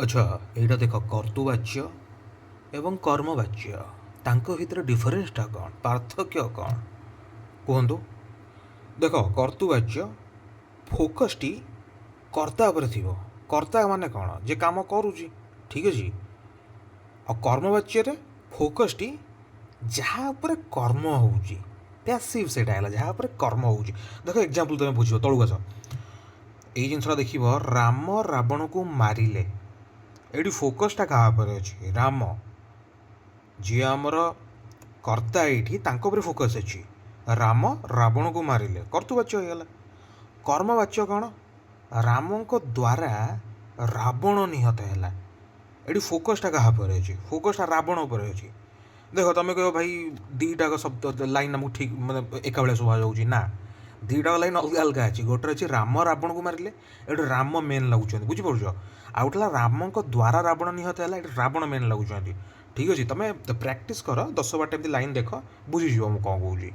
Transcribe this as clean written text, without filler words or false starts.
ଆଚ୍ଛା ଏଇଟା ଦେଖ କର୍ତ୍ତୃବାଚ୍ୟ ଏବଂ କର୍ମବାଚ୍ୟ ତାଙ୍କ ଭିତରେ ଡିଫରେନ୍ସଟା କ'ଣ ପାର୍ଥକ୍ୟ କ'ଣ କୁହନ୍ତୁ। ଦେଖ କର୍ତ୍ତୃବାଚ୍ୟ ଫୋକସ୍ଟି କର୍ତ୍ତା ଉପରେ ଥିବ। କର୍ତ୍ତା ମାନେ କ'ଣ ଯେ କାମ କରୁଛି, ଠିକ୍ ଅଛି। ଆଉ କର୍ମବାଚ୍ୟରେ ଫୋକସ୍ଟି ଯାହା ଉପରେ କର୍ମ ହେଉଛି, ପ୍ୟାସିଭ୍ ସେଇଟା ହେଲା ଯାହା ଉପରେ କର୍ମ ହେଉଛି। ଦେଖ ଏକ୍ଜାମ୍ପଲ୍ ତୁମେ ବୁଝିବ, ତଳକୁ ଆସ। ଏଇ ଜିନିଷଟା ଦେଖିବ, ରାମ ରାବଣକୁ ମାରିଲେ, ଏଇଠି ଫୋକସ୍ଟା କାହା ଉପରେ ଅଛି? ରାମ, ଯିଏ ଆମର କର୍ତ୍ତା ଏଇଠି, ତାଙ୍କ ଉପରେ ଫୋକସ୍ ଅଛି। ରାମ ରାବଣକୁ ମାରିଲେ କର୍ତ୍ତୃବାଚ୍ୟ ହେଇଗଲା। କର୍ମବାଚ୍ୟ କ'ଣ? ରାମଙ୍କ ଦ୍ୱାରା ରାବଣ ନିହତ ହେଲା। ଏଠି ଫୋକସ୍ଟା କାହା ଉପରେ ଅଛି? ଫୋକସ୍ଟା ରାବଣ ଉପରେ ଅଛି। ଦେଖ ତମେ କହିବ ଭାଇ ଦୁଇଟାକ ଶବ୍ଦ ଲାଇନ୍ ଆମକୁ ଠିକ୍ ମାନେ ଏକା ଭଳିଆ ଶୁଭାଯାଉଛି, ନା, ଦୁଇଟାକ ଲାଇନ୍ ଅଲଗା ଅଲଗା ଅଛି। ଗୋଟେ ଅଛି ରାମ ରାବଣକୁ ମାରିଲେ, ଏଠି ରାମ ମେନ୍ ଲାଗୁଛନ୍ତି, ବୁଝିପାରୁଛ। ଆଉ ଗୋଟେ ହେଲା ରାମଙ୍କ ଦ୍ୱାରା ରାବଣ ନିହତ ହେଲା, ଏଠି ରାବଣ ମେନ୍ ଲାଗୁଛନ୍ତି। ଠିକ୍ ଅଛି, ତମେ ପ୍ରାକ୍ଟିସ୍ କର, 10 ବାରଟା ଏମିତି ଲାଇନ୍ ଦେଖ, ବୁଝିଯିବ ମୁଁ କ'ଣ କହୁଛି।